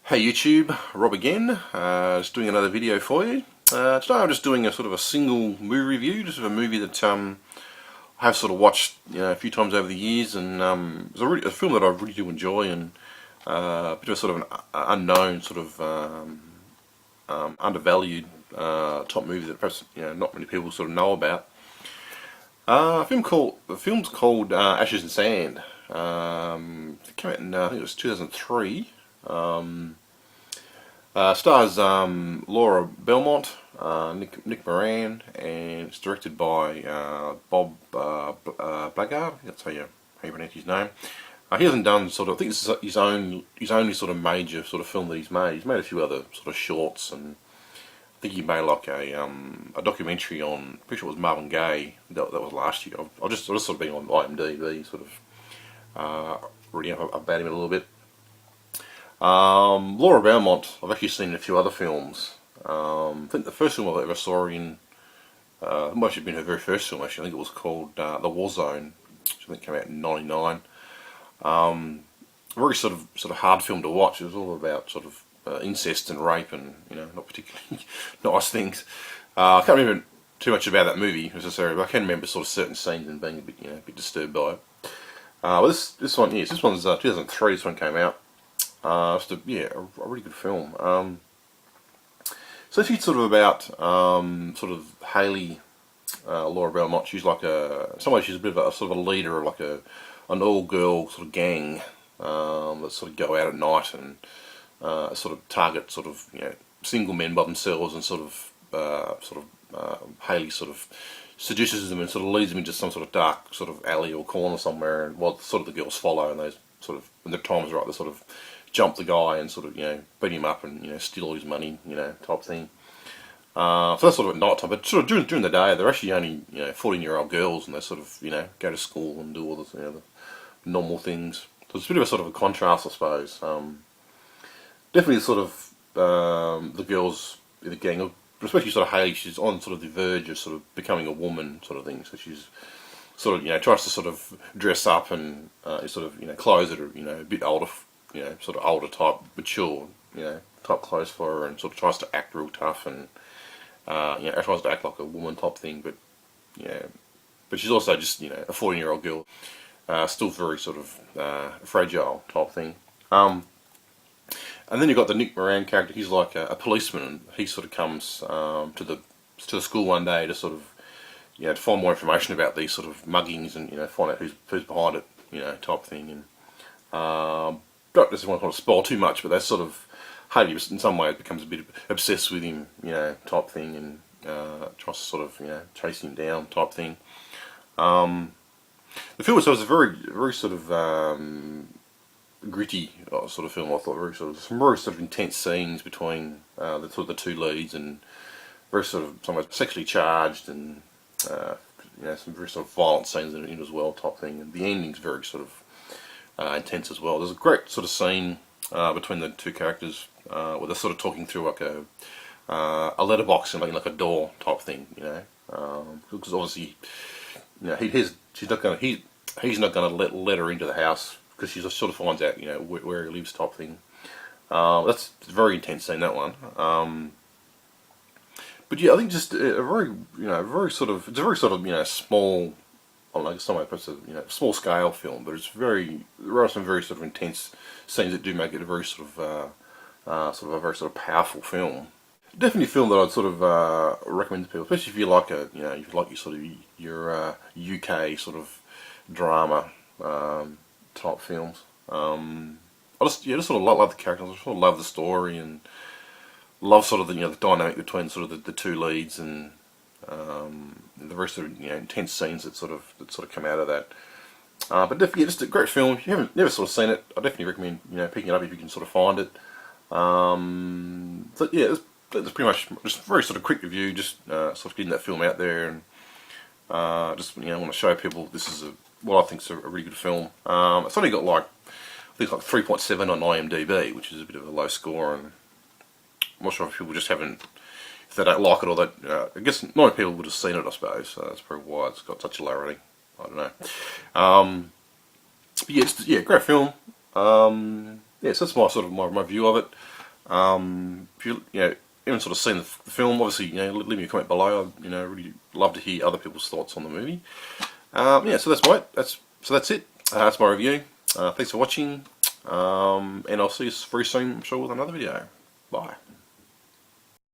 Hey YouTube, Rob again, just doing another video for you. Today I'm just doing a sort of a single movie review, just of a movie that I have sort of watched a few times over the years, and it's a film that I really do enjoy, and a bit of a sort of an unknown, sort of undervalued top movie that perhaps not many people sort of know about. The film's called Ashes and Sand. It came out in I think it was 2003. Stars Lara Belmont, Nick Moran, and it's directed by Bob Blackguard. That's how you pronounce his name. He hasn't done I think this is his only sort of major sort of film that he's made. He's made a few other sort of shorts, and I think he made like a documentary on, pretty sure it was Marvin Gaye. That was last year. I've just sort of been on IMDb, sort of reading up about him a little bit. Lara Belmont, I've actually seen in a few other films. I think the first film I ever saw her in, it might have been her very first film actually. I think it was called The War Zone, which I think came out in '99. A very sort of hard film to watch. It was all about sort of incest and rape, and not particularly nice things. I can't remember too much about that movie necessarily, but I can remember sort of certain scenes and being a bit a bit disturbed by it. Well, this one, yes, this one's 2003. This one came out. Just a really good film. So she's sort of about sort of Haley, Lara Belmont. She's like she's a bit of a sort of a leader of like an all-girl sort of gang that sort of go out at night and sort of target sort of single men by themselves, and Haley sort of seduces them and sort of leads them into some sort of dark sort of alley or corner somewhere, and while sort of the girls follow, and they sort of, when the time's right, they sort of jump the guy and sort of beat him up and steal all his money type thing. So that's sort of at night time, but sort of during the day they're actually only 14-year-old girls, and they sort of go to school and do all the normal things. So it's a bit of a sort of a contrast, I suppose. Definitely sort of the girls in the gang, especially sort of Haley, she's on sort of the verge of sort of becoming a woman sort of thing. So she's sort of tries to sort of dress up and sort of clothes that are a bit older, sort of older type, mature type clothes for her, and sort of tries to act real tough, and tries to act like a woman type thing, but but she's also just a 14-year-old girl, still very sort of fragile type thing. And then you've got the Nick Moran character. He's like a policeman, and he sort of comes to the school one day to sort of to find more information about these sort of muggings, and find out who's behind it, type thing. And don't just want to spoil too much, but they sort of, Haley in some way becomes a bit obsessed with him, type thing, and tries to sort of chase him down type thing. The film itself is a very sort of gritty sort of film. I thought some very sort of intense scenes between the two leads, and very sort of somewhat sexually charged, and some very sort of violent scenes in it as well type thing. And the ending's very sort of intense as well. There's a great sort of scene between the two characters where they're sort of talking through like a letterbox and like a door type thing, because obviously he's not going to let her into the house, because she just sort of finds out where he lives type thing. That's a very intense scene, that one. But yeah, I think just a very very sort of, it's a very sort of small, I don't know, some way perhaps a small scale film, but there are some very sort of intense scenes that do make it a very sort of a very sort of powerful film. Definitely a film that I'd sort of recommend to people, especially if you like your UK sort of drama type films. I just sort of love the characters. I sort of love the story, and love sort of the dynamic between sort of the two leads, and the very sort of intense scenes that sort of come out of that. But definitely, just a great film. If you haven't never sort of seen it, I definitely recommend picking it up if you can sort of find it. So yeah, that's pretty much just a very sort of quick review, just sort of getting that film out there, and just want to show people this is what I think is a really good film. It's only got like, I think like 3.7 on IMDb, which is a bit of a low score, and I'm not sure if people just haven't, if they don't like it, or that I guess not many people would have seen it, I suppose. So that's probably why it's got such a low rating. I don't know. But yeah, great film. Yeah, so that's my sort of my view of it. If you haven't sort of seen the film, obviously leave me a comment below. I'd really love to hear other people's thoughts on the movie. Yeah, so that's it. That's it. That's my review. Thanks for watching, and I'll see you very soon, I'm sure, with another video. Bye.